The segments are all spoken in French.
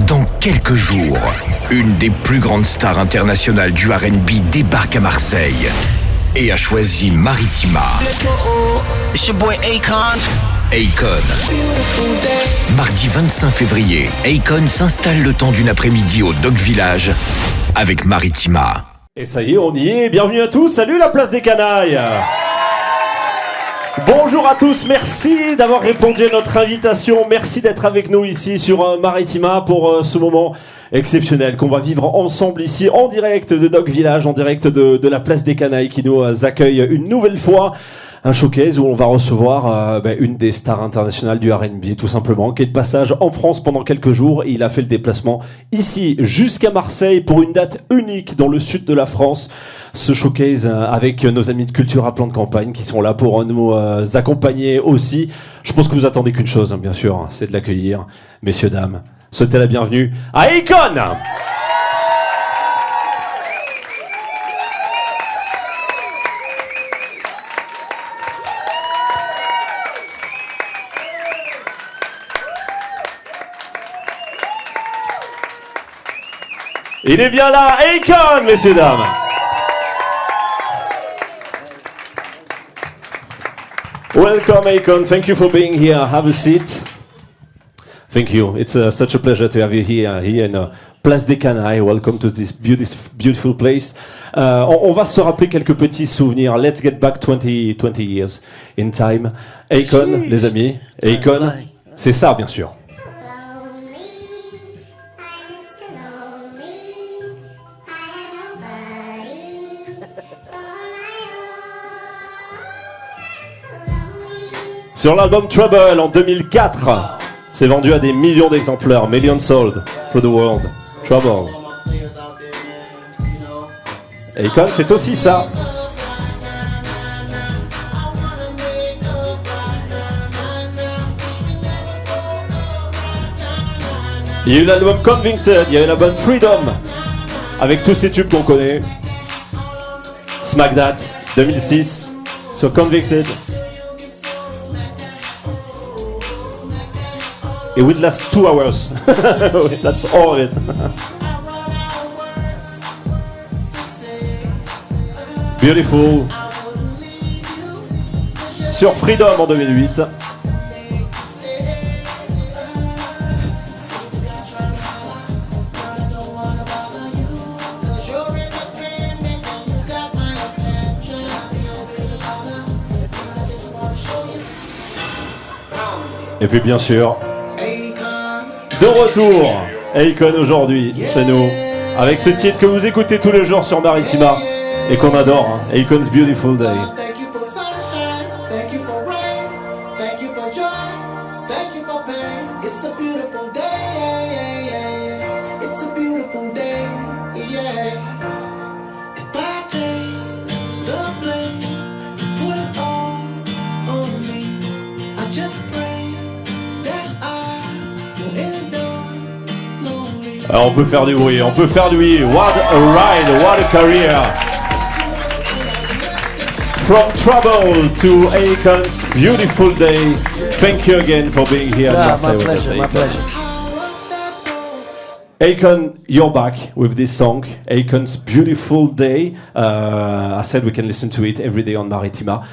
Dans quelques jours, une des plus grandes stars internationales du R&B débarque à Marseille et a choisi Maritima. It's your boy Akon. Akon. Mardi 25 février, Akon s'installe le temps d'une après-midi au Doc Village avec Maritima. Et ça y est, on y est. Bienvenue à tous. Salut la place des canailles. Bonjour à tous, merci d'avoir répondu à notre invitation, merci d'être avec nous ici sur Maritima pour ce moment exceptionnel qu'on va vivre ensemble ici en direct de Doc Village, en direct de la place des canailles qui nous accueille une nouvelle fois. Un showcase où on va recevoir une des stars internationales du R&B, tout simplement, qui est de passage en France pendant quelques jours. Et il a fait le déplacement ici jusqu'à Marseille pour une date unique dans le sud de la France. Ce showcase avec nos amis de Culture à Plan de Campagne qui sont là pour nous accompagner aussi. Je pense que vous attendez qu'une chose, bien sûr, c'est de l'accueillir. Messieurs, dames, souhaitez la bienvenue à Akon. Il est bien là, Akon, messieurs, dames. Welcome, Akon. Thank you for being here. Have a seat. Thank you. It's such a pleasure to have you here in Place des Canailles. Welcome to this beautiful place. On va se rappeler quelques petits souvenirs. Let's get back 20 years in time. Akon, les amis. Akon, c'est ça, bien sûr. Sur l'album Trouble en 2004, c'est vendu à des millions d'exemplaires, millions sold for the world. Trouble. Akon, c'est aussi ça. Il y a eu l'album Convicted, il y a eu l'album Freedom, avec tous ces tubes qu'on connaît. Smack That, 2006, sur Convicted. It would last 2 hours. That's all of it. Beautiful. Sur Freedom en 2008. Et puis bien sûr, de retour, Akon aujourd'hui chez nous, avec ce titre que vous écoutez tous les jours sur Maritima et qu'on adore, hein, Akon's Beautiful Day. Alors on peut faire du bruit, on peut faire du bruit. What a ride, what a career. From Trouble to Akon's Beautiful Day. Thank you again for being here. My pleasure, my pleasure. Akon, you're back with this song, Akon's Beautiful Day. I said we can listen to it every day on Maritima.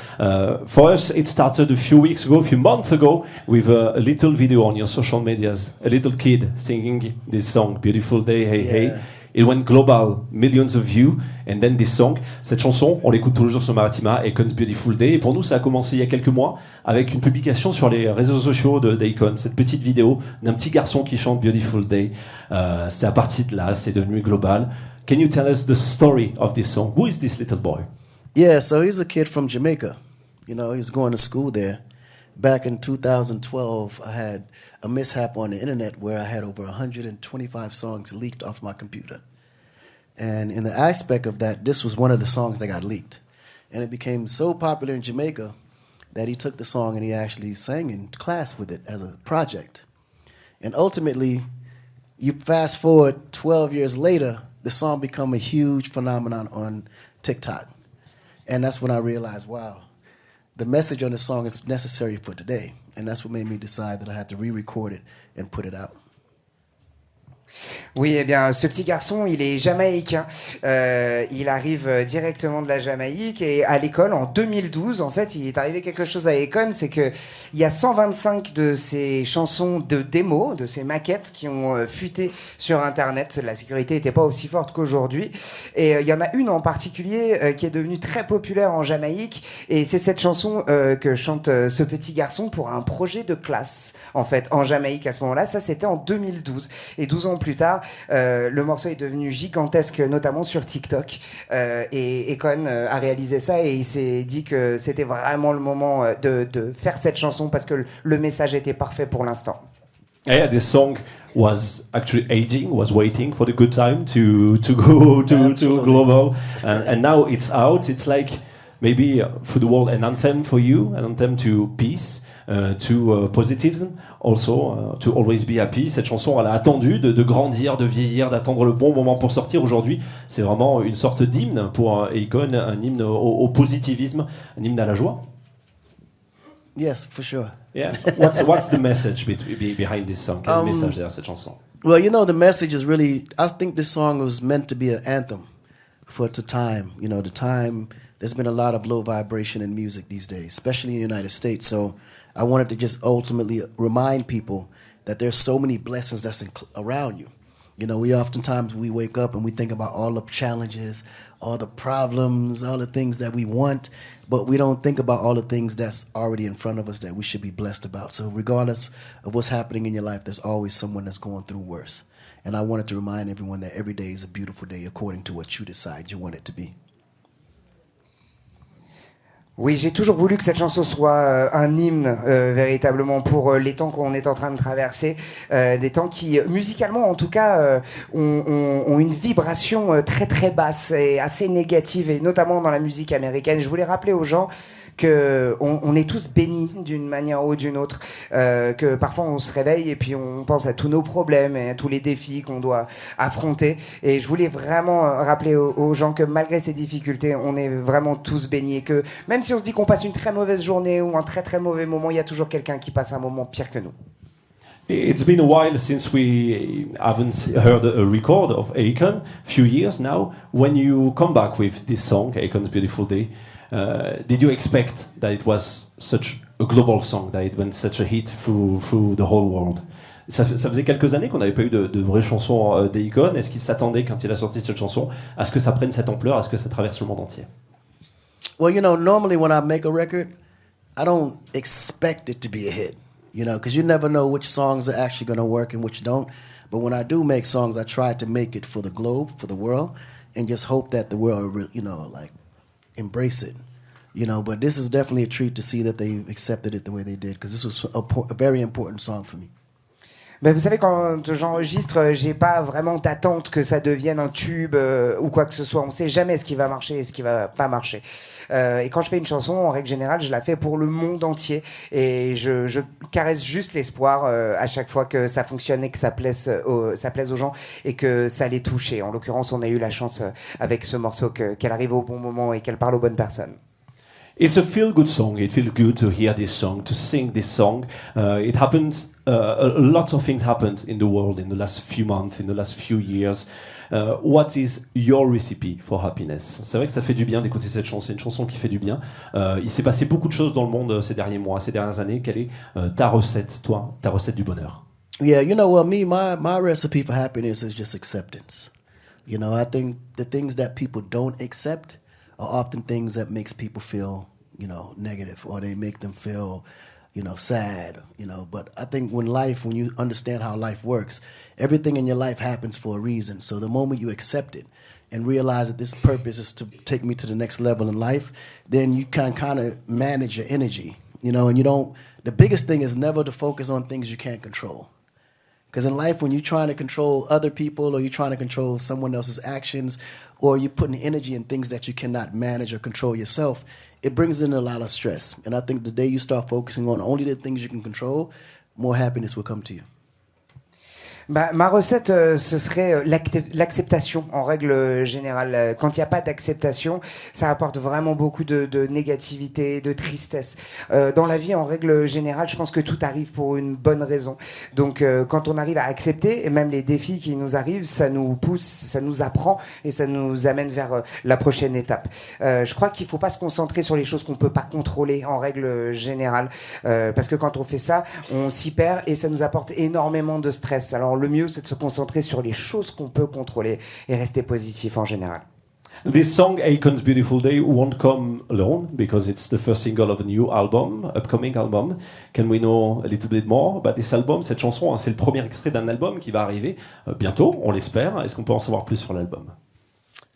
For us, it started a few months ago, with a little video on your social medias. A little kid singing this song, Beautiful Day, hey, hey. It went global, millions of views, and then this song. Cette chanson, on l'écoute tous les jours sur Maritima, Akon's Beautiful Day. Et pour nous, ça a commencé il y a quelques mois avec une publication sur les réseaux sociaux d'Akon, cette petite vidéo d'un petit garçon qui chante Beautiful Day. C'est à partir de là, c'est devenu global. Can you tell us the story of this song? Who is this little boy? Yeah, so he's a kid from Jamaica. You know, he was going to school there. Back in 2012, I had a mishap on the internet where I had over 125 songs leaked off my computer. And in the aspect of that, this was one of the songs that got leaked. And it became so popular in Jamaica that he took the song and he actually sang in class with it as a project. And ultimately, you fast forward 12 years later, the song became a huge phenomenon on TikTok. And that's when I realized, wow, the message on the song is necessary for today. And that's what made me decide that I had to re-record it and put it out. Oui, eh bien, ce petit garçon, il est jamaïcain. Il arrive directement de la Jamaïque et à l'école, en 2012, en fait, il est arrivé quelque chose à Akon, c'est que il y a 125 de ces chansons de démo, de ces maquettes qui ont fuité sur Internet. La sécurité n'était pas aussi forte qu'aujourd'hui. Et il y en a une en particulier qui est devenue très populaire en Jamaïque. Et c'est cette chanson que chante ce petit garçon pour un projet de classe, en fait, en Jamaïque à ce moment-là. Ça, c'était en 2012. Et 12 ans plus tard, le morceau est devenu gigantesque, notamment sur TikTok. Et Akon a réalisé ça et il s'est dit que c'était vraiment le moment de faire cette chanson parce que le message était parfait pour l'instant. Yeah, this song was actually aging, was waiting for the good time to go to global, and now it's out. It's like maybe for the world an anthem for you, an anthem to peace, to positivism, also to always be happy. Cette chanson, elle a attendu de grandir, de vieillir, d'attendre le bon moment pour sortir. Aujourd'hui, c'est vraiment une sorte d'hymne pour Akon, un hymne au positivisme, un hymne à la joie. Yes, for sure. Yeah. What's the message behind this song? Quel message derrière cette chanson? Well, you know, the message is really, I think this song was meant to be an anthem for the time. You know, the time, there's been a lot of low vibration in music these days, especially in the United States. So I wanted to just ultimately remind people that there's so many blessings that's around you. You know, oftentimes we wake up and we think about all the challenges, all the problems, all the things that we want, but we don't think about all the things that's already in front of us that we should be blessed about. So regardless of what's happening in your life, there's always someone that's going through worse. And I wanted to remind everyone that every day is a beautiful day according to what you decide you want it to be. Oui, j'ai toujours voulu que cette chanson soit un hymne véritablement pour les temps qu'on est en train de traverser, des temps qui, musicalement en tout cas, ont une vibration très très basse et assez négative, et notamment dans la musique américaine. Je voulais rappeler aux gens que on est tous bénis d'une manière ou d'une autre, que parfois on se réveille et puis on pense à tous nos problèmes et à tous les défis qu'on doit affronter. Et je voulais vraiment rappeler aux gens que malgré ces difficultés, on est vraiment tous bénis, et que même si on se dit qu'on passe une très mauvaise journée ou un très très mauvais moment, il y a toujours quelqu'un qui passe un moment pire que nous. It's been a while since we haven't heard a record of Akon, few years now. When you come back with this song, Akon's Beautiful Day, did you expect that it was such a global song, that it went such a hit through the whole world? Ça faisait quelques années qu'on n'avait pas eu de vraies chansons d'Akon. Est-ce qu'il s'attendait, quand il a sorti cette chanson, à ce que ça prenne cette ampleur, à ce que ça traverse le monde entier? Well, you know, normally when I make a record, I don't expect it to be a hit, you know, because you never know which songs are actually going to work and which don't. But when I do make songs, I try to make it for the globe, for the world, and just hope that the world, you know, like, embrace it, you know. But this is definitely a treat to see that they accepted it the way they did, because this was a very important song for me. Ben, vous savez, quand j'enregistre, j'ai pas vraiment d'attente que ça devienne un tube ou quoi que ce soit. On sait jamais ce qui va marcher et ce qui va pas marcher. Et quand je fais une chanson, en règle générale, je la fais pour le monde entier. Et je caresse juste l'espoir à chaque fois que ça fonctionne et que ça plaise aux gens et que ça les touche. Et en l'occurrence, on a eu la chance avec ce morceau qu'elle arrive au bon moment et qu'elle parle aux bonnes personnes. It's a feel-good song. It feels good to hear this song, to sing this song. It happened, a lot of things happened in the world in the last few months, in the last few years. What is your recipe for happiness? C'est vrai que ça fait du bien d'écouter cette chanson. C'est une chanson qui fait du bien. Il s'est passé beaucoup de choses dans le monde ces derniers mois, ces dernières années. Quelle est ta recette, toi, ta recette du bonheur? Yeah, you know, well, my recipe for happiness is just acceptance. You know, I think the things that people don't accept are often things that makes people feel, you know, negative, or they make them feel, you know, sad, you know. But I think when you understand how life works, everything in your life happens for a reason. So the moment you accept it and realize that this purpose is to take me to the next level in life, then you can kind of manage your energy, you know, and the biggest thing is never to focus on things you can't control. Because in life, when you're trying to control other people, or you're trying to control someone else's actions, or you're putting energy in things that you cannot manage or control yourself, it brings in a lot of stress. And I think the day you start focusing on only the things you can control, more happiness will come to you. Ma recette, ce serait l'acceptation en règle générale. Quand il n'y a pas d'acceptation, ça apporte vraiment beaucoup de négativité, de tristesse. Dans la vie, en règle générale, je pense que tout arrive pour une bonne raison. Donc, quand on arrive à accepter, et même les défis qui nous arrivent, ça nous pousse, ça nous apprend et ça nous amène vers la prochaine étape. Je crois qu'il ne faut pas se concentrer sur les choses qu'on ne peut pas contrôler en règle générale, parce que quand on fait ça, on s'y perd et ça nous apporte énormément de stress. Alors le mieux, c'est de se concentrer sur les choses qu'on peut contrôler et rester positif en général. This song, Akon's Beautiful Day, won't come alone because it's the first single of a new album, upcoming album. Can we know a little bit more about this album? Cette chanson, c'est le premier extrait d'un album qui va arriver bientôt, on l'espère. Est-ce qu'on peut en savoir plus sur l'album?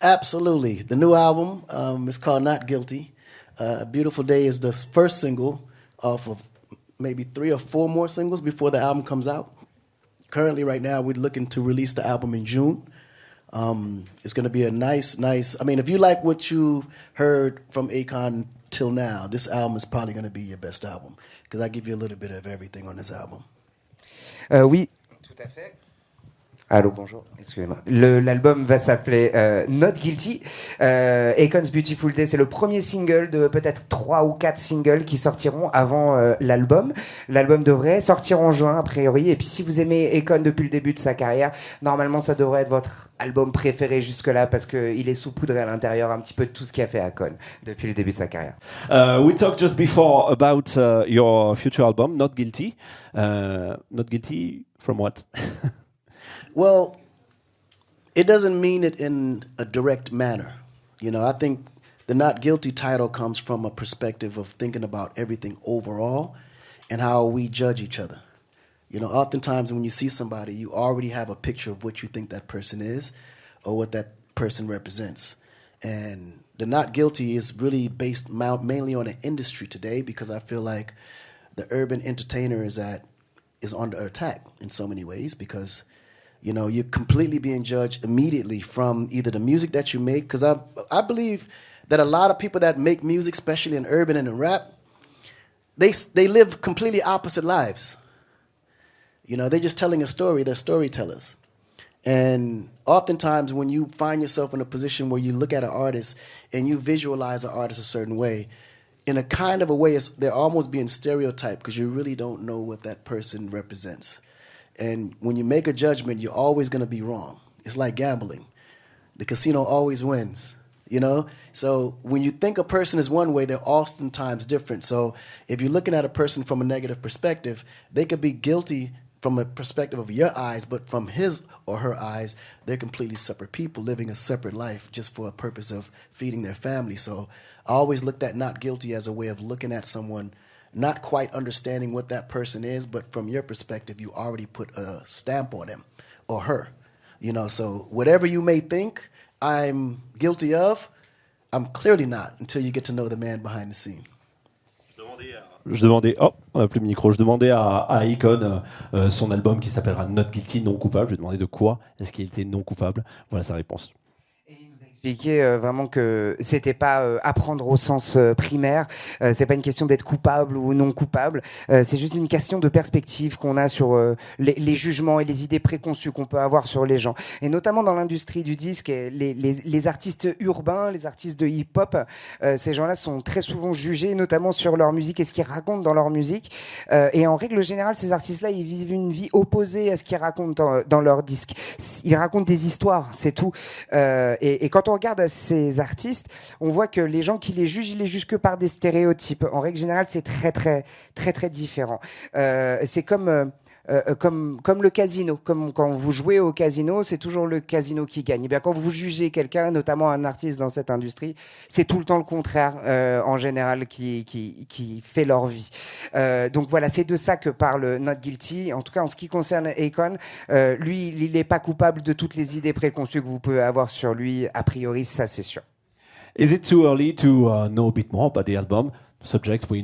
Absolutely. The new album is called Not Guilty. Beautiful Day is the first single off of maybe 3 or 4 more singles before the album comes out. Currently, right now, we're looking to release the album in June. It's going to be a nice. I mean, if you like what you heard from Akon till now, this album is probably going to be your best album because I give you a little bit of everything on this album. Oui, tout à fait. Allô, bonjour, excusez-moi. L'album va s'appeler Not Guilty. Akon's Beautiful Day, c'est le premier single de peut-être 3 ou 4 singles qui sortiront avant l'album. L'album devrait sortir en juin, a priori. Et puis si vous aimez Akon depuis le début de sa carrière, normalement ça devrait être votre album préféré jusque-là parce qu'il est saupoudré à l'intérieur un petit peu de tout ce qui a fait Akon depuis le début de sa carrière. We talked just before about your future album, Not Guilty. Not Guilty from what? Well, it doesn't mean it in a direct manner. You know, I think the Not Guilty title comes from a perspective of thinking about everything overall and how we judge each other. You know, oftentimes when you see somebody, you already have a picture of what you think that person is or what that person represents. And the Not Guilty is really based mainly on an industry today because I feel like the urban entertainer is under attack in so many ways because you know, you're completely being judged immediately from either the music that you make, because I believe that a lot of people that make music, especially in urban and in rap, they live completely opposite lives. You know, they're just telling a story. They're storytellers. And oftentimes when you find yourself in a position where you look at an artist and you visualize an artist a certain way, in a kind of a way, they're almost being stereotyped because you really don't know what that person represents. And when you make a judgment, you're always going to be wrong. It's like gambling. The casino always wins, you know? So when you think a person is one way, they're oftentimes different. So if you're looking at a person from a negative perspective, they could be guilty from a perspective of your eyes, but from his or her eyes, they're completely separate people living a separate life just for a purpose of feeding their family. So I always looked at Not Guilty as a way of looking at someone not quite understanding what that person is, but from your perspective, you already put a stamp on him or her. You know, so whatever you may think I'm guilty of, I'm clearly not until you get to know the man behind the scene. Je demandais, on n'a plus le micro. Je demandais à Akon son album qui s'appellera Not Guilty, non coupable. Je lui ai demandé de quoi est-ce qu'il était non coupable. Voilà sa réponse. Expliquer vraiment que c'était pas apprendre au sens primaire, c'est pas une question d'être coupable ou non coupable, c'est juste une question de perspective qu'on a sur les jugements et les idées préconçues qu'on peut avoir sur les gens, et notamment dans l'industrie du disque, les artistes urbains, les artistes de hip-hop, ces gens-là sont très souvent jugés, notamment sur leur musique et ce qu'ils racontent dans leur musique, et en règle générale, ces artistes-là, ils vivent une vie opposée à ce qu'ils racontent dans leur disque. Ils racontent des histoires, c'est tout, et quand on regarde ces artistes, on voit que les gens qui les jugent, ils les jugent que par des stéréotypes. En règle générale, c'est très différent. C'est comme le casino. Comme quand vous jouez au casino, c'est toujours le casino qui gagne. Et bien, quand vous jugez quelqu'un, notamment un artiste dans cette industrie, c'est tout le temps le contraire, en général, qui fait leur vie. Donc voilà, c'est de ça que parle Not Guilty. En tout cas, en ce qui concerne Akon, lui, il n'est pas coupable de toutes les idées préconçues que vous pouvez avoir sur lui. A priori, ça, c'est sûr. Is it too early to know a bit more about the album? Subject, we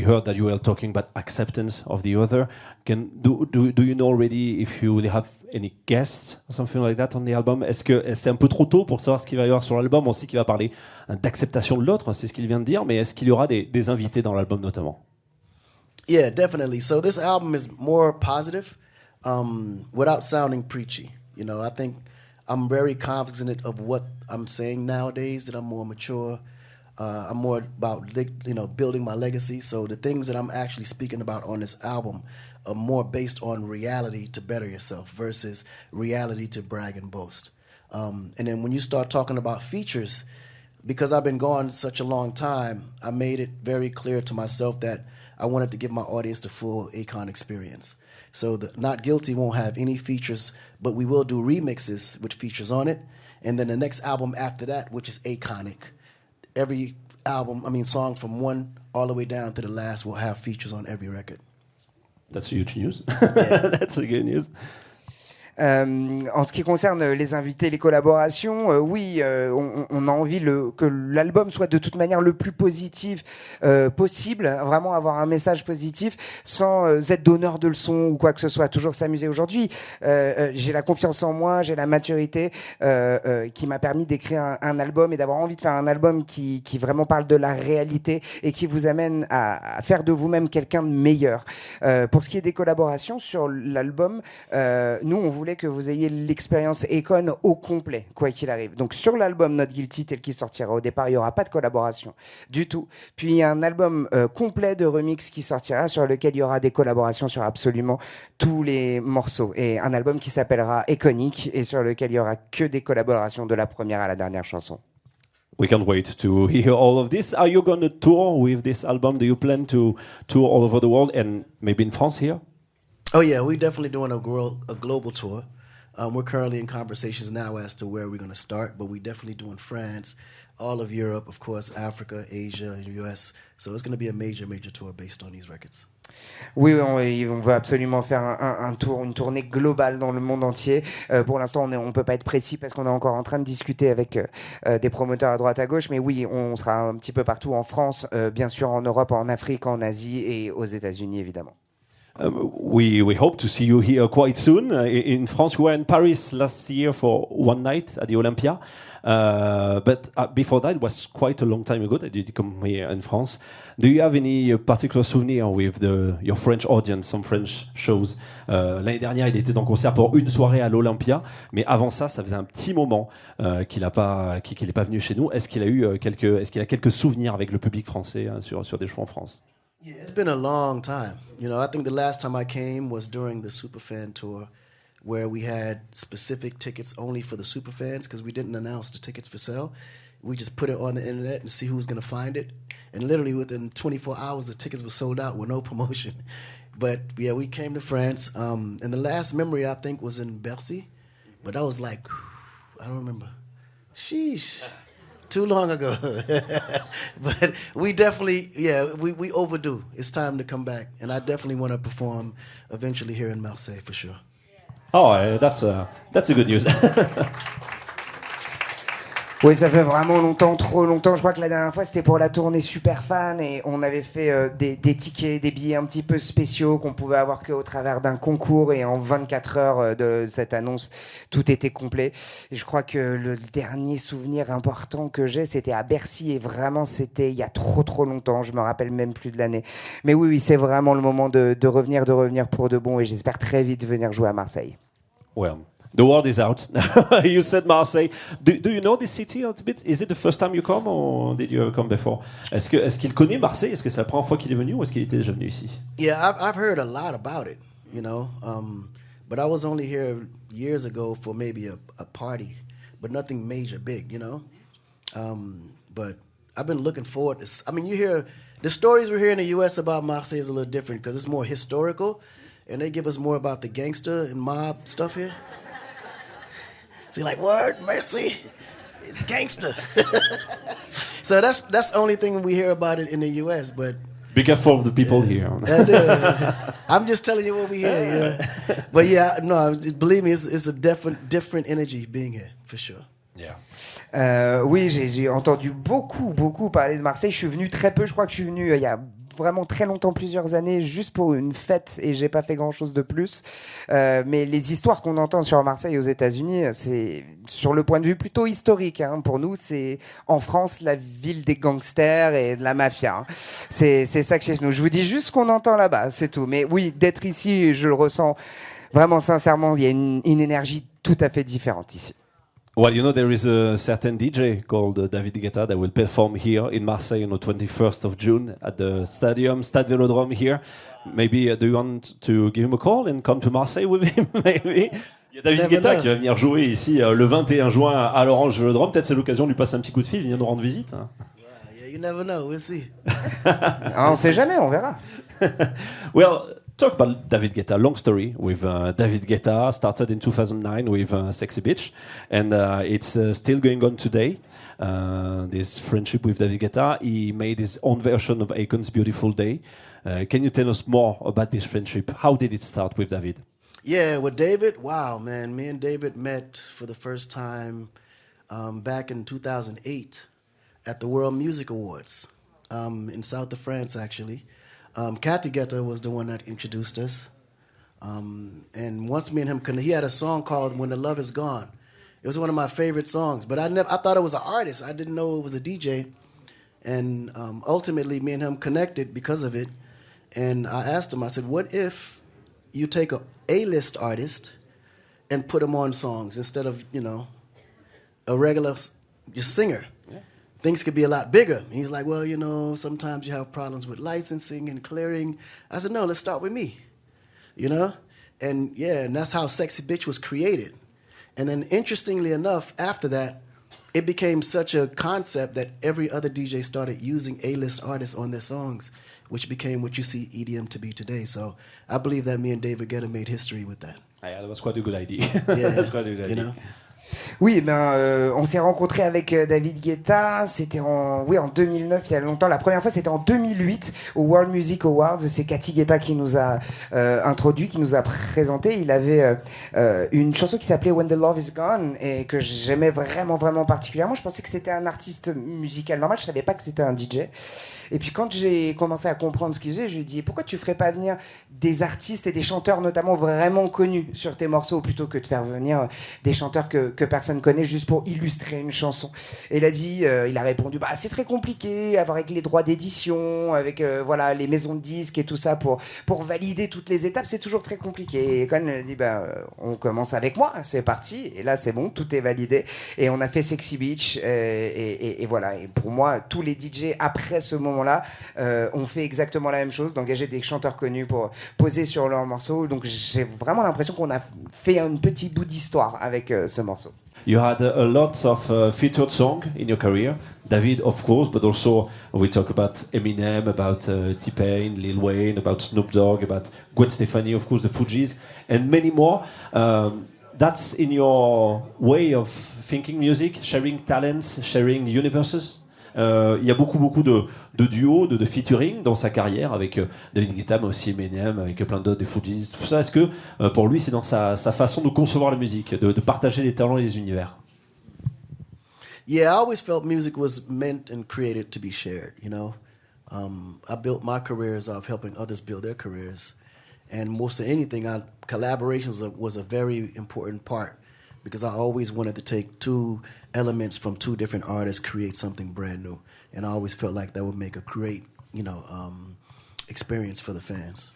heard that you were talking about acceptance of the other. Do you know already if you will have any guests or something like that on the album? Est-ce que c'est un peu trop tôt pour savoir ce qu'il va y avoir sur l'album? On sait qu'il va parler d'acceptation de l'autre, c'est ce qu'il vient de dire, mais est-ce qu'il y aura des invités dans l'album notamment? Yeah, definitely. So this album is more positive. without sounding preachy. You know, I think I'm very cognizant of what I'm saying nowadays, that I'm more mature. I'm more about, building my legacy. So the things that I'm actually speaking about on this album are more based on reality to better yourself versus reality to brag and boast. And then when you start talking about features, because I've been gone such a long time, I made it very clear to myself that I wanted to give my audience the full Akon experience. So the Not Guilty won't have any features, but we will do remixes with features on it. And then the next album after that, which is Akonic, every song from one all the way down to the last will have features on every record. That's huge news. Yeah. That's a good news. En ce qui concerne les invités, les collaborations, on a envie que l'album soit de toute manière le plus positif possible, vraiment avoir un message positif sans être donneur de leçons ou quoi que ce soit, toujours s'amuser. Aujourd'hui, j'ai la confiance en moi, j'ai la maturité qui m'a permis d'écrire un album et d'avoir envie de faire un album qui vraiment parle de la réalité et qui vous amène à faire de vous-même quelqu'un de meilleur. Pour ce qui est des collaborations sur l'album, nous on voulait que vous ayez l'expérience Akon au complet, quoi qu'il arrive. Donc sur l'album Not Guilty tel qu'il sortira au départ, il n'y aura pas de collaboration du tout. Puis il y a un album complet de remix qui sortira sur lequel il y aura des collaborations sur absolument tous les morceaux. Et un album qui s'appellera Akonic et sur lequel il n'y aura que des collaborations de la première à la dernière chanson. We can't wait to hear all of this. Are you going to tour with this album? Do you plan to tour all over the world and maybe in France here? Oh yeah, we're definitely doing a global tour. We're currently in conversations now as to where we're going to start, but we're definitely doing France, all of Europe, of course, Africa, Asia, US. So it's going to be a major, major tour based on these records. Oui, on veut absolument faire un tour, une tournée globale dans le monde entier. Pour l'instant, on peut pas être précis parce qu'on est encore en train de discuter avec des promoteurs à droite à gauche. Mais oui, on sera un petit peu partout en France, bien sûr en Europe, en Afrique, en Asie et aux États-Unis, évidemment. We hope to see you here quite soon. In France, we were in Paris last year for one night at the Olympia. But before that, it was quite a long time ago that you did come here in France. Do you have any particular souvenir with your French audience, some French shows? L'année dernière, il était en concert pour une soirée à l'Olympia, mais avant ça faisait un petit moment qu'il n'est pas venu chez nous. Est-ce qu'il a quelques souvenirs avec le public français sur des shows en France? Yeah, it's been a long time. You know, I think the last time I came was during the Superfan tour, where we had specific tickets only for the superfans because we didn't announce the tickets for sale. We just put it on the internet and see who was going to find it. And literally within 24 hours, the tickets were sold out with no promotion. But yeah, we came to France. And the last memory I think was in Bercy. But that was like, I don't remember. Sheesh. Too long ago. But we definitely, we overdue. It's time to come back. And I definitely want to perform eventually here in Marseille for sure. Oh, that's a good news. Oui, ça fait vraiment longtemps, trop longtemps. Je crois que la dernière fois, c'était pour la tournée Super Fan et on avait fait des tickets, des billets un petit peu spéciaux qu'on pouvait avoir qu'au travers d'un concours et en 24 heures de cette annonce, tout était complet. Et je crois que le dernier souvenir important que j'ai, c'était à Bercy et vraiment, c'était il y a trop longtemps. Je me rappelle même plus de l'année. Mais oui, c'est vraiment le moment de revenir pour de bon et j'espère très vite venir jouer à Marseille. Well, the word is out. You said Marseille. Do you know this city a bit? Is it the first time you come or did you ever come before? Est-ce qu'il connaît Marseille? Est-ce que c'est la première fois qu'il est venu ou est-ce qu'il était déjà venu ici? Yeah, I've heard a lot about it, you know. But I was only here years ago for maybe a party, but nothing major big, you know. But I've been looking forward to. I mean, you hear the stories we hear in the U.S. about Marseille is a little different because it's more historical, and they give us more about the gangster and mob stuff here. So you're like, word, Mercy, it's gangster. So that's the only thing we hear about it in the U.S., but... Be careful of the people here. I'm just telling you what we hear, you know. But yeah, no, believe me, it's a different energy being here, for sure. Yeah. Oui, j'ai entendu beaucoup parler de Marseille. Je suis venu très peu, je crois que je suis venu il y a vraiment très longtemps, plusieurs années, juste pour une fête et j'ai pas fait grand chose de plus. Mais les histoires qu'on entend sur Marseille aux États-Unis, c'est sur le point de vue plutôt historique. Hein. Pour nous, c'est en France la ville des gangsters et de la mafia. Hein. C'est ça que chez nous. Je vous dis juste ce qu'on entend là-bas, c'est tout. Mais oui, d'être ici, je le ressens Vraiment, sincèrement, il y a une énergie tout à fait différente ici. Well, you know, there is a certain DJ called David Guetta that will perform here in Marseille on the 21st of June at the stadium, Stade Vélodrome here. Maybe do you want to give him a call and come to Marseille with him? Maybe. Il y a David Guetta qui va venir jouer ici le 21 juin à l'Orange Vélodrome. Peut-être c'est l'occasion de lui passer un petit coup de fil, venir nous rendre visite. Yeah, you never know. We'll see. On ne sait jamais, on verra. Well, talk about David Guetta. Long story with David Guetta. Started in 2009 with Sexy Bitch, and it's still going on today. This friendship with David Guetta. He made his own version of Akon's Beautiful Day. Can you tell us more about this friendship? How did it start with David? Yeah, with David, wow, man. Me and David met for the first time back in 2008 at the World Music Awards in south of France, actually. Cathy Guetta was the one that introduced us. And once me and him, he had a song called When the Love Is Gone. It was one of my favorite songs, but I thought it was an artist. I didn't know it was a DJ. And ultimately, me and him connected because of it. And I asked him, I said, what if you take a A-list artist and put him on songs instead of, a regular just singer? Yeah. Things could be a lot bigger. And he's like, well, sometimes you have problems with licensing and clearing. I said, no, let's start with me, And and that's how Sexy Bitch was created. And then interestingly enough, after that, it became such a concept that every other DJ started using A-list artists on their songs, which became what you see EDM to be today. So I believe that me and David Guetta made history with that. Yeah, that was quite a good idea. Yeah, That's quite a good idea. Oui, on s'est rencontrés avec David Guetta, c'était en 2009, il y a longtemps. La première fois, c'était en 2008 au World Music Awards. C'est Cathy Guetta qui nous a introduit, qui nous a présenté. Il avait une chanson qui s'appelait When the Love Is Gone et que j'aimais vraiment, vraiment particulièrement. Je pensais que c'était un artiste musical normal, je savais pas que c'était un DJ. Et puis quand j'ai commencé à comprendre ce qu'il faisait, je lui ai dit pourquoi tu ferais pas venir des artistes et des chanteurs notamment vraiment connus sur tes morceaux plutôt que de faire venir des chanteurs que personne connaît juste pour illustrer une chanson. Et il a répondu c'est très compliqué avec les droits d'édition, avec les maisons de disques et tout ça pour valider toutes les étapes, c'est toujours très compliqué. Et quand il a dit on commence avec moi, c'est parti. Et là c'est bon, tout est validé et on a fait Sexy Beach et voilà. Et pour moi tous les DJ après ce moment là on fait exactement la même chose, d'engager des chanteurs connus pour poser sur leurs morceaux. Donc j'ai vraiment l'impression qu'on a fait un petit bout d'histoire avec ce morceau. You had a lot of featured songs in your career, David of course, but also we talk about Eminem, about T-Pain, Lil Wayne, about Snoop Dogg, about Gwen Stefani, of course the Fugees, and many more. That's in your way of thinking music, sharing talents, sharing universes? Il y a beaucoup de duos, de featuring dans sa carrière avec David Guetta, mais aussi Eminem, avec plein d'autres, des Fugees, tout ça. Est-ce que pour lui, c'est dans sa façon de concevoir la musique, de partager les talents et les univers? Yeah, I always felt music was meant and created to be shared, I built my careers off helping others build their careers. And most of anything, collaborations was a very important part because I always wanted to take two elements from two different artists, create something brand new. And I always felt like that would make a great, experience for the fans.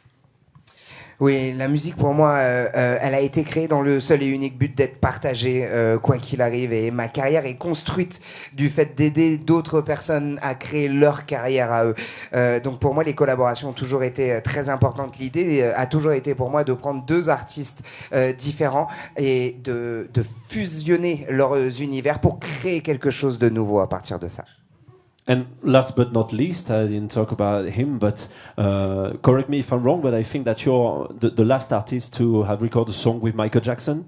Oui, la musique pour moi, elle a été créée dans le seul et unique but d'être partagée, quoi qu'il arrive. Et ma carrière est construite du fait d'aider d'autres personnes à créer leur carrière à eux. Donc pour moi, les collaborations ont toujours été très importantes. L'idée a toujours été pour moi de prendre deux artistes différents et de fusionner leurs univers pour créer quelque chose de nouveau à partir de ça. And last but not least, I didn't talk about him, but correct me if I'm wrong, but I think that you're the last artist to have recorded a song with Michael Jackson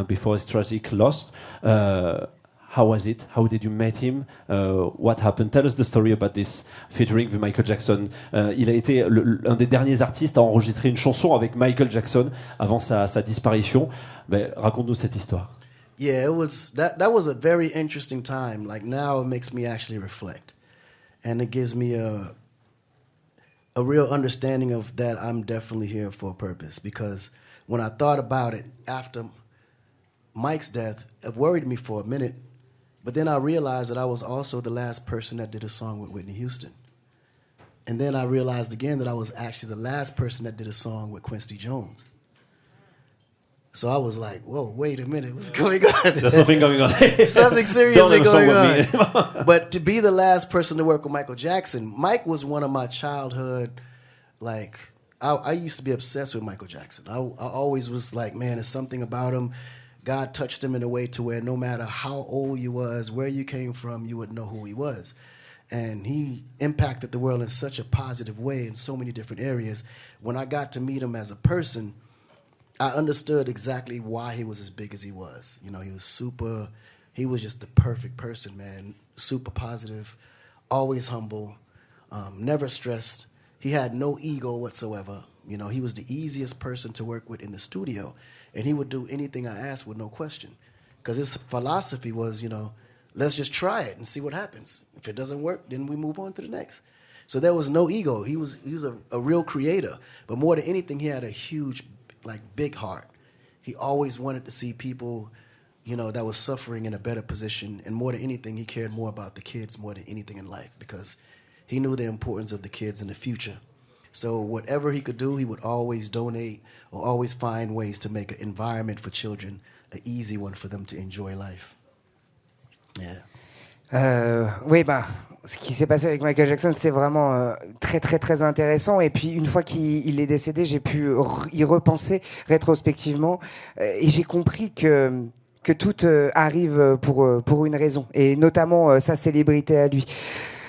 before his tragic loss. How was it? How did you meet him? What happened? Tell us the story about this featuring with Michael Jackson. Il a été un des derniers artistes à enregistrer une chanson avec Michael Jackson avant sa disparition. Ben, raconte-nous cette histoire. Yeah, it was that was a very interesting time. Like now it makes me actually reflect. And it gives me a real understanding of that I'm definitely here for a purpose, because when I thought about it after Mike's death, it worried me for a minute, but then I realized that I was also the last person that did a song with Whitney Houston. And then I realized again that I was actually the last person that did a song with Quincy Jones. So I was like, whoa, wait a minute, what's going on? There's something going on. Something seriously Don't have a going song with on. But to be the last person to work with Michael Jackson, Mike was one of my childhood, like, I used to be obsessed with Michael Jackson. I always was like, man, there's something about him. God touched him in a way to where no matter how old you was, where you came from, you would know who he was. And he impacted the world in such a positive way in so many different areas. When I got to meet him as a person, I understood exactly why he was as big as he was. You know, he was just the perfect person, man. Super positive, always humble, never stressed. He had no ego whatsoever. You know, he was the easiest person to work with in the studio. And he would do anything I asked with no question. Because his philosophy was, you know, let's just try it and see what happens. If it doesn't work, then we move on to the next. So there was no ego. He was a real creator. But more than anything, he had a huge, like, big heart. He always wanted to see people, you know, that was suffering in a better position. And more than anything, he cared more about the kids more than anything in life because he knew the importance of the kids in the future. So whatever he could do, he would always donate or always find ways to make an environment for children an easy one for them to enjoy life. Yeah. Oui, ce qui s'est passé avec Michael Jackson, c'est vraiment très très très intéressant. Et puis une fois qu'il est décédé, j'ai pu y repenser rétrospectivement et j'ai compris que tout arrive pour une raison, et notamment sa célébrité à lui.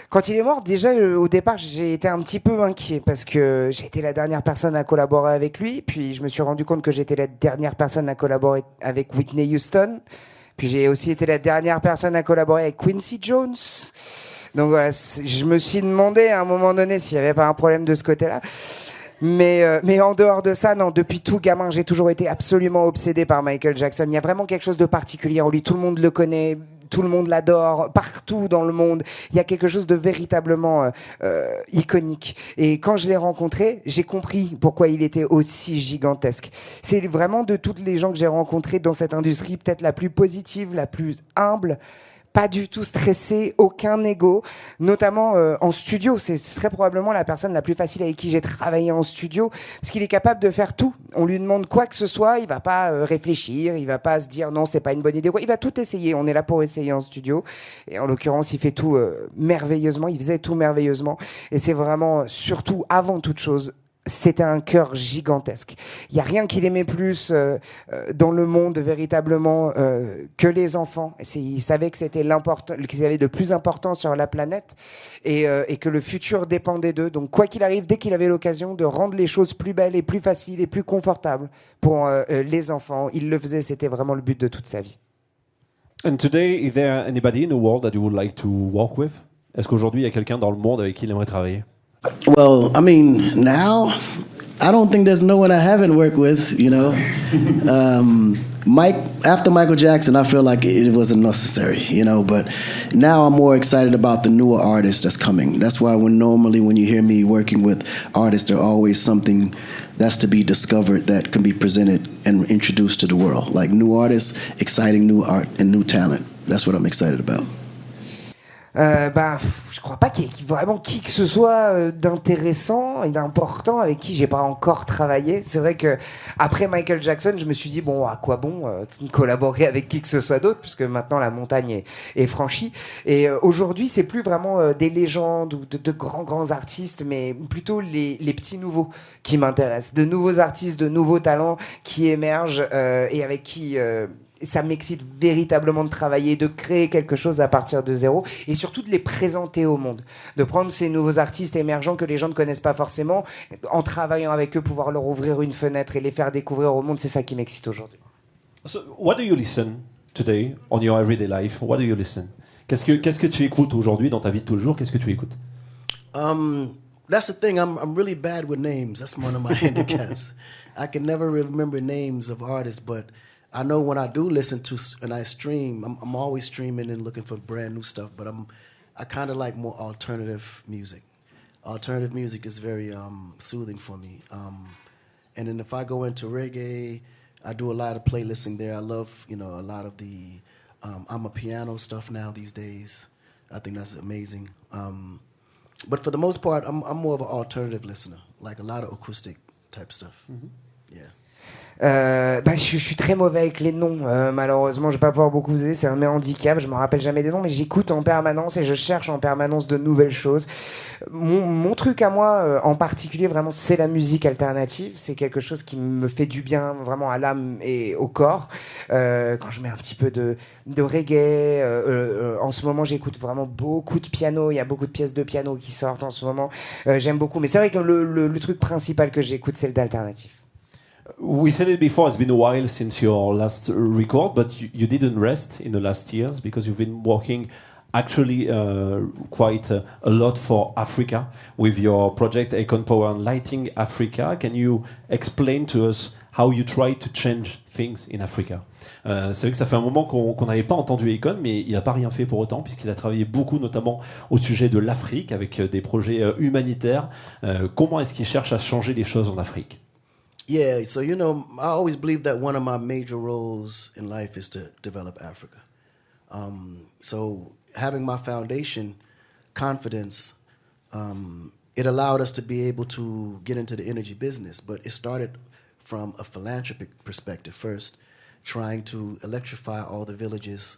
Quand il est mort, déjà au départ, j'ai été un petit peu inquiet parce que j'ai été la dernière personne à collaborer avec lui. Puis je me suis rendu compte que j'étais la dernière personne à collaborer avec Whitney Houston. Puis j'ai aussi été la dernière personne à collaborer avec Quincy Jones. Donc voilà, je me suis demandé à un moment donné s'il n'y avait pas un problème de ce côté-là. Mais en dehors de ça, non, depuis tout gamin, j'ai toujours été absolument obsédé par Michael Jackson. Il y a vraiment quelque chose de particulier en lui. Tout le monde le connaît, tout le monde l'adore, partout dans le monde. Il y a quelque chose de véritablement iconique. Et quand je l'ai rencontré, j'ai compris pourquoi il était aussi gigantesque. C'est vraiment de toutes les gens que j'ai rencontrés dans cette industrie, peut-être la plus positive, la plus humble, pas du tout stressé, aucun ego, notamment en studio. C'est très probablement la personne la plus facile avec qui j'ai travaillé en studio, parce qu'il est capable de faire tout. On lui demande quoi que ce soit, il va pas réfléchir, il va pas se dire non, c'est pas une bonne idée. Il va tout essayer. On est là pour essayer en studio. Et en l'occurrence, il fait tout merveilleusement. Il faisait tout merveilleusement. Et c'est vraiment, surtout, avant toute chose, c'était un cœur gigantesque. Il n'y a rien qu'il aimait plus dans le monde véritablement que les enfants. Il savait que c'était qu'ils avaient de plus important sur la planète et que le futur dépendait d'eux. Donc quoi qu'il arrive, dès qu'il avait l'occasion de rendre les choses plus belles et plus faciles et plus confortables pour les enfants, il le faisait. C'était vraiment le but de toute sa vie. And today, is there anybody in the world that you would like to work with? Est-ce qu'aujourd'hui il y a quelqu'un dans le monde avec qui il aimerait travailler? Well, I mean, now I don't think there's no one I haven't worked with, you know. After Michael Jackson, I feel like it wasn't necessary, you know, but now I'm more excited about the newer artists that's coming. That's why normally when you hear me working with artists, there's always something that's to be discovered that can be presented and introduced to the world. Like new artists, exciting new art and new talent. That's what I'm excited about. Je crois pas qu'il y ait vraiment qui que ce soit d'intéressant et d'important avec qui j'ai pas encore travaillé. C'est vrai que après Michael Jackson, je me suis dit bon, à quoi bon collaborer avec qui que ce soit d'autre, puisque maintenant la montagne est franchie. Et aujourd'hui, c'est plus vraiment des légendes ou de grands artistes, mais plutôt les petits nouveaux qui m'intéressent, de nouveaux artistes, de nouveaux talents qui émergent et avec qui ça m'excite véritablement de travailler, de créer quelque chose à partir de zéro et surtout de les présenter au monde, de prendre ces nouveaux artistes émergents que les gens ne connaissent pas forcément, en travaillant avec eux, pouvoir leur ouvrir une fenêtre et les faire découvrir au monde. C'est ça qui m'excite aujourd'hui. So, what do you listen today on your everyday life? What do you listen? Qu'est-ce que tu écoutes aujourd'hui dans ta vie de tous les jours? Qu'est-ce que tu écoutes? That's the thing. I'm really bad with names. That's one of my handicaps. I can never remember names of artists, but I know when I do listen to and I stream, I'm always streaming and looking for brand new stuff. But I kind of like more alternative music. Alternative music is very soothing for me. And then if I go into reggae, I do a lot of playlisting there. I love, you know, a lot of the I'm a piano stuff now these days. I think that's amazing. But for the most part, I'm more of an alternative listener, like a lot of acoustic type stuff. Mm-hmm. Yeah. Je suis très mauvais avec les noms. Malheureusement, je vais pas pouvoir beaucoup vous aider. C'est un handicap. Je me rappelle jamais des noms, mais j'écoute en permanence et je cherche en permanence de nouvelles choses. Mon truc à moi, en particulier, vraiment, c'est la musique alternative. C'est quelque chose qui me fait du bien, vraiment à l'âme et au corps. Quand je mets un petit peu de reggae, en ce moment, j'écoute vraiment beaucoup de piano. Il y a beaucoup de pièces de piano qui sortent en ce moment. J'aime beaucoup. Mais c'est vrai que le truc principal que j'écoute, c'est le d'alternatif. We said it before, it's been a while since your last record, but you didn't rest in the last years because you've been working actually quite a lot for Africa with your project Akon Power and Lighting Africa. Can you explain to us how you try to change things in Africa? C'est vrai que ça fait un moment qu'on n'avait pas entendu Akon, mais il n'a pas rien fait pour autant, puisqu'il a travaillé beaucoup, notamment au sujet de l'Afrique, avec des projets humanitaires. Comment est-ce qu'il cherche à changer les choses en Afrique? Yeah, so I always believe that one of my major roles in life is to develop Africa. So having my foundation, confidence, it allowed us to be able to get into the energy business, but it started from a philanthropic perspective first, trying to electrify all the villages,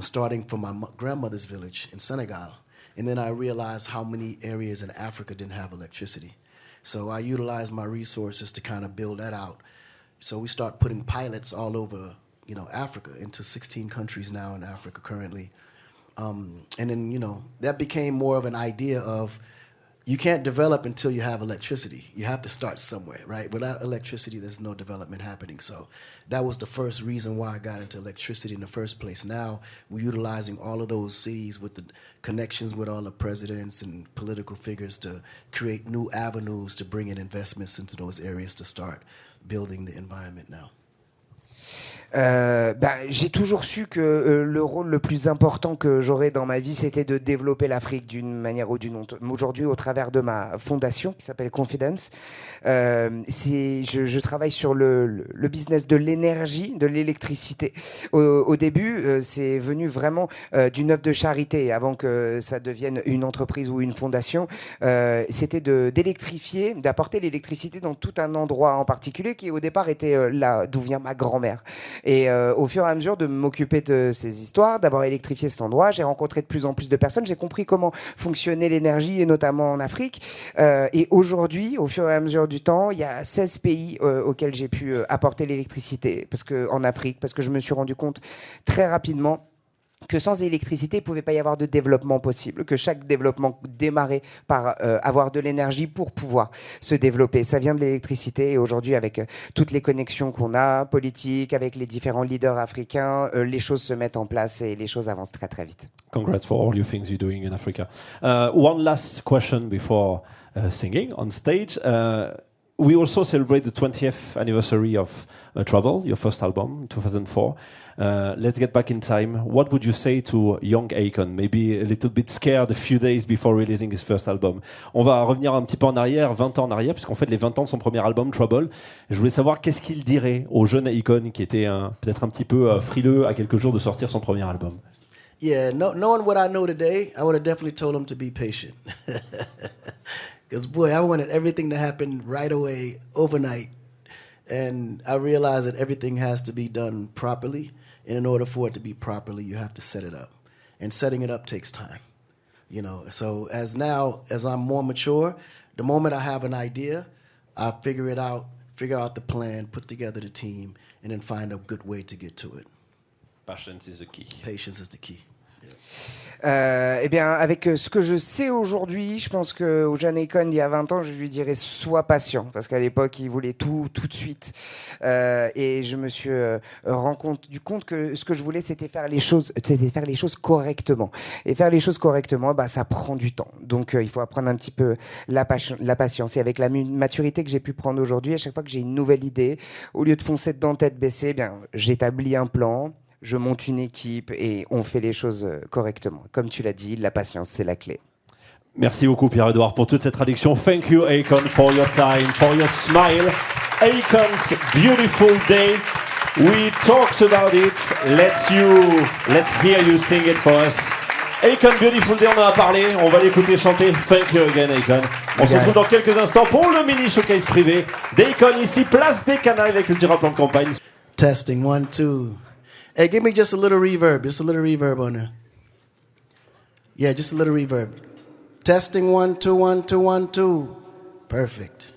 starting from my grandmother's village in Senegal. And then I realized how many areas in Africa didn't have electricity. So I utilized my resources to kind of build that out. So we start putting pilots all over, Africa, into 16 countries now in Africa currently. And then, that became more of an idea of you can't develop until you have electricity. You have to start somewhere, right? Without electricity, there's no development happening. So that was the first reason why I got into electricity in the first place. Now we're utilizing all of those cities with the connections with all the presidents and political figures to create new avenues to bring in investments into those areas to start building the environment now. J'ai toujours su que le rôle le plus important que j'aurais dans ma vie, c'était de développer l'Afrique d'une manière ou d'une autre. Aujourd'hui, au travers de ma fondation qui s'appelle Confidence, je travaille sur le business de l'énergie, de l'électricité. Au début, c'est venu vraiment d'une œuvre de charité. Avant que ça devienne une entreprise ou une fondation, c'était d'électrifier, d'apporter l'électricité dans tout un endroit en particulier qui au départ était là d'où vient ma grand-mère. Et au fur et à mesure de m'occuper de ces histoires, d'avoir électrifié cet endroit, j'ai rencontré de plus en plus de personnes, j'ai compris comment fonctionnait l'énergie, et notamment en Afrique. Et aujourd'hui, au fur et à mesure du temps, il y a 16 pays auxquels j'ai pu apporter l'électricité en Afrique, parce que je me suis rendu compte très rapidement que sans électricité, il ne pouvait pas y avoir de développement possible, que chaque développement démarrait par avoir de l'énergie pour pouvoir se développer. Ça vient de l'électricité et aujourd'hui, avec toutes les connexions qu'on a, politiques, avec les différents leaders africains, les choses se mettent en place et les choses avancent très très vite. Congrats for all your things you're doing in Africa. One last question before singing on stage. We also celebrate the 20th anniversary of Travel, your first album, 2004. Let's get back in time. What would you say to young Akon, maybe a little bit scared a few days before releasing his first album? On va revenir un petit peu en arrière, 20 ans en arrière, puisqu'on fait les 20 ans de son premier album, Trouble. Je voulais savoir qu'est-ce qu'il dirait au jeune Akon qui était peut-être un petit peu frileux à quelques jours de sortir son premier album. Yeah, knowing what I know today, I would have definitely told him to be patient. Because, boy, I wanted everything to happen right away, overnight. And I realized that everything has to be done properly. And in order for it to be properly, you have to set it up. And setting it up takes time. So as I'm more mature, the moment I have an idea, I figure out the plan, put together the team, and then find a good way to get to it. Patience is the key. Patience is the key. Eh bien, avec ce que je sais aujourd'hui, je pense qu'au jeune Akon, il y a 20 ans, je lui dirais sois patient, parce qu'à l'époque, il voulait tout de suite. Et je me suis rendu compte que ce que je voulais, c'était faire les choses correctement. Et faire les choses correctement, ça prend du temps. Donc, il faut apprendre un petit peu la patience. Et avec la maturité que j'ai pu prendre aujourd'hui, à chaque fois que j'ai une nouvelle idée, au lieu de foncer dedans tête baissée, j'établis un plan. Je monte une équipe et on fait les choses correctement. Comme tu l'as dit, la patience, c'est la clé. Merci beaucoup Pierre-Edouard pour toute cette traduction. Thank you Akon for your time, for your smile. Akon's Beautiful Day. We talked about it. Let's hear you sing it for us. Akon, Beautiful Day, on en a parlé. On va l'écouter chanter Thank You Again, Akon. On se retrouve dans quelques instants pour le mini showcase privé d'Akon ici, place des Canailles avec le plan de campagne. Testing 1, 2. Hey, give me just a little reverb. Just a little reverb on there. Yeah, just a little reverb. Testing 1, 2, 1, 2, 1, 2. Perfect.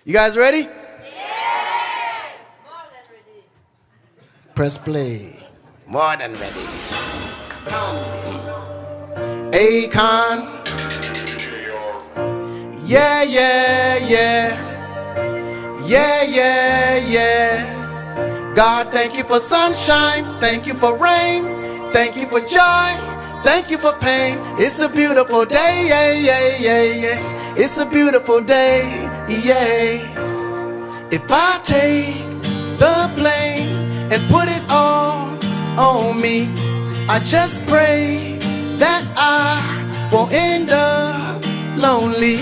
You guys ready? Yes! More than ready. Press play. More than ready. Akon. Yeah, yeah, yeah. Yeah, yeah, yeah. God, thank you for sunshine. Thank you for rain. Thank you for joy. Thank you for pain. It's a beautiful day. Yeah, yeah, yeah, yeah. It's a beautiful day. Yeah. If I take the blame and put it all on me, I just pray that I won't end up lonely.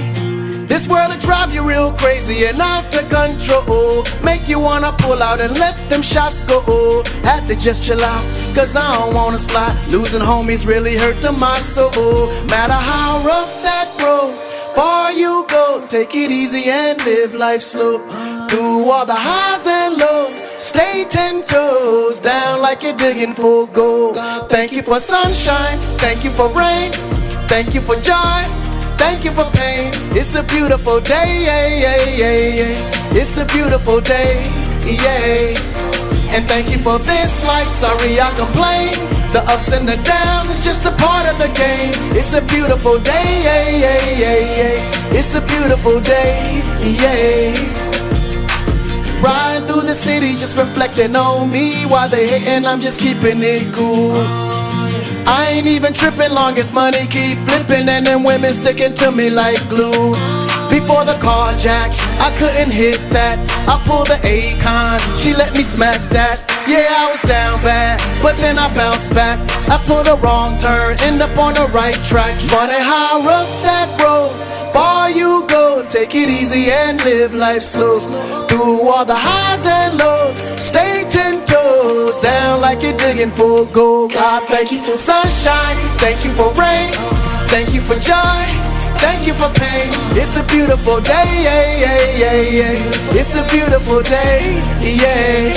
This world will drive you real crazy and out of control. Make you wanna pull out and let them shots go. Had to just chill out, cause I don't wanna slide. Losing homies really hurt to my soul. Matter how rough that road, far you go, take it easy and live life slow. Through all the highs and lows, stay 10 toes down like you're digging for gold. Thank you for sunshine, thank you for rain, thank you for joy, thank you for pain. It's a beautiful day, yeah, yeah, yeah, yeah. It's a beautiful day, yeah. And thank you for this life, sorry I complain. The ups and the downs, it's just a part of the game. It's a beautiful day, yeah, yeah, yeah, yeah. It's a beautiful day, yeah. Riding through the city, just reflecting on me. While they hating, I'm just keeping it cool. I ain't even tripping long as money keep flipping and them women sticking to me like glue. Before the carjack, I couldn't hit that. I pulled the Akon, she let me smack that. Yeah, I was down bad, but then I bounced back. I pulled a wrong turn, end up on the right track. Funny how rough that road, far you go, take it easy and live life slow. Through all the highs and lows, stay 10 toes down like you're digging for gold. God, thank you for sunshine, thank you for rain, thank you for joy, thank you for pain. It's a beautiful day, yeah, yeah, yeah, yeah. It's a beautiful day, yeah.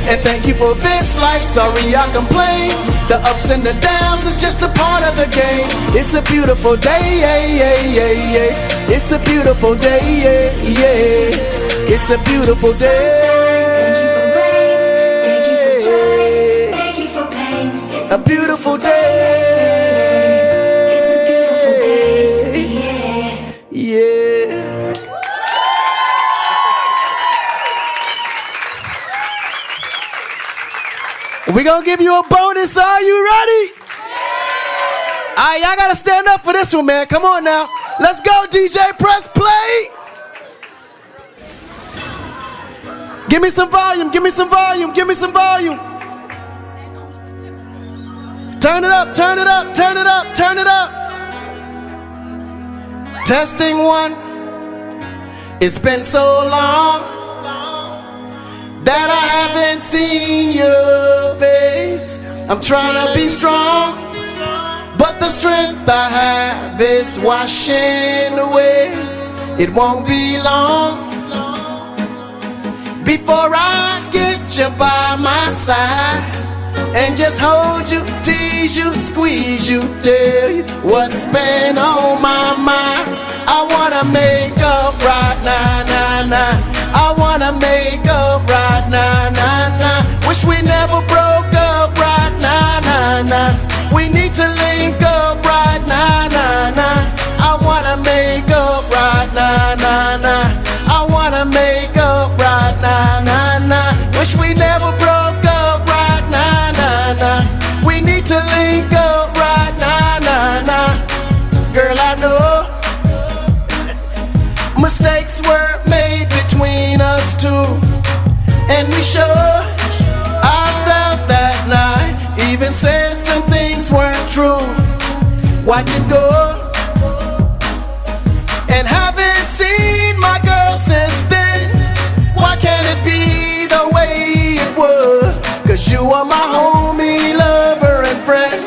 And thank you for this life, sorry I complain. The ups and the downs is just a part of the game. It's a beautiful day, yeah, yeah, yeah, yeah. It's a beautiful day, yeah, yeah. It's a beautiful day. Thank you for pain. A beautiful day. It's a beautiful day. Yeah. We're gonna give you a bonus. Are you ready? Alright, y'all gotta stand up for this one, man. Come on now. Let's go, DJ. Press play. Give me some volume. Give me some volume. Give me some volume. Turn it up. Turn it up. Turn it up. Turn it up. Testing 1. It's been so long that I haven't seen your face. I'm trying to be strong, but the strength I have is washing away. It won't be long before I get you by my side and just hold you, tease you, squeeze you, tell you what's been on my mind. I wanna make up right now, nah, nah. I wanna make up right now, nah, nah. Wish we never broke up right now, nah, nah. We need to link up right now, nah, nah. I wanna make up right now, nah, nah. I wanna make up right now, nah, nah. Wish we never broke up right now, nah, nah. We need to link up right now, nah, nah. Girl, I know mistakes were made between us two, and we showed ourselves that night. Even said some things weren't true. Watch it go, and haven't seen my girl since then. Why can't it be the way it was? 'Cause you are my homie, lover, and friend.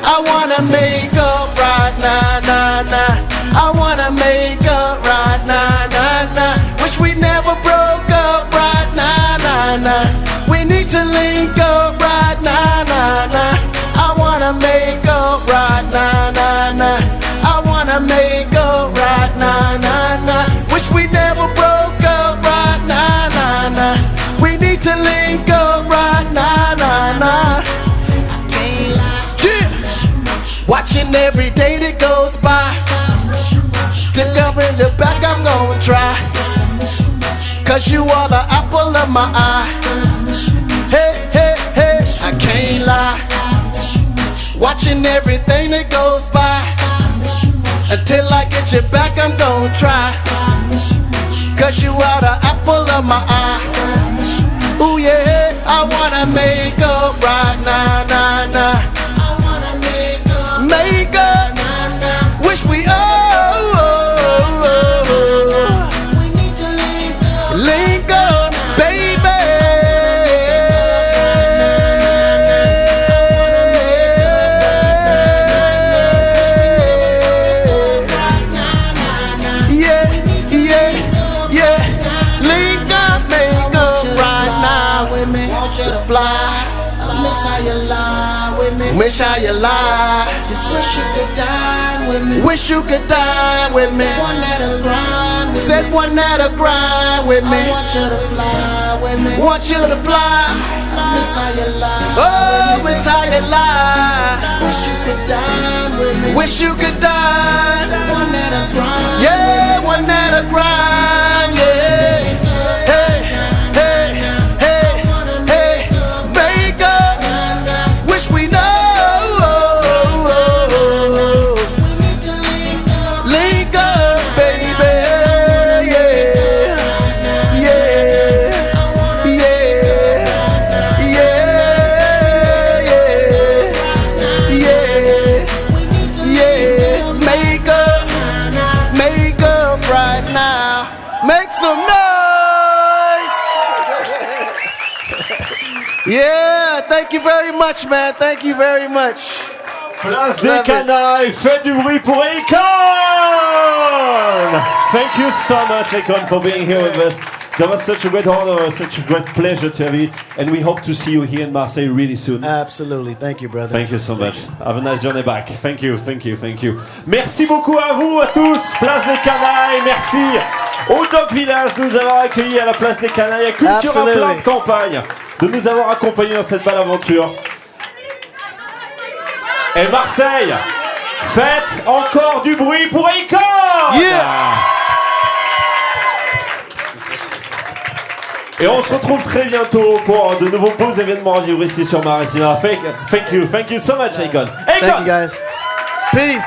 I wanna make up right now, nah, nah. I wanna make up right now, nah, nah. Wish we never broke up right now, nah, nah. We need to link up right now, nah, nah. I wanna make up right now, nah, nah. I wanna make up right now, nah, nah. Wish we never broke up right now, nah, nah. We need to link up right now, nah, nah. Watching every day that goes by. To cover in the back, I'm gonna try. Cause you are the apple of my eye. Hey, hey, hey, I can't lie. Watching everything that goes by. Until I get you back, I'm gonna try. Cause you are the apple of my eye. Ooh yeah, I wanna make up right now, nah, nah. Make up, wish we link up, baby. Yeah, yeah, yeah. Link up, make up right now. Want you to fly. Miss how you lie with me. Wish how you lie. Just wish you could dine with me. Wish you could dine with me. One that'll grind. Said one that'll grind with me. I want you to fly with me. Want you to fly. Miss how you lie. Oh, miss how you lie. Just wish you could dine with me. Wish you could dine. One that'll grind. Yeah, one that'll grind. Yeah. Hey, hey, hey, hey. Make up. Wish we know. Link up, baby. Yeah, yeah, yeah, yeah, yeah, yeah. Make up right now. Make some noise. Yeah, thank you very much, man. Thank you very much. Place des canailles, faites du bruit pour Akon! Thank you so much, Akon, for being here with us. That was such a great honor, such a great pleasure to have you, and we hope to see you here in Marseille really soon. Absolutely. Thank you, brother. Thank you so much. Have a nice journey back. Thank you, thank you, thank you. Merci beaucoup à vous, à tous. Place des canailles, merci au Doc Village de nous avoir accueillis à la Place des canailles, à Culture à plein de campagne, de nous avoir accompagnés dans cette belle aventure. Et Marseille, faites encore du bruit pour Akon! Yeah! Et on se retrouve très bientôt pour de nouveaux beaux événements à vivre ici sur Maritima. Thank you so much, Akon. Thank you, guys. Peace.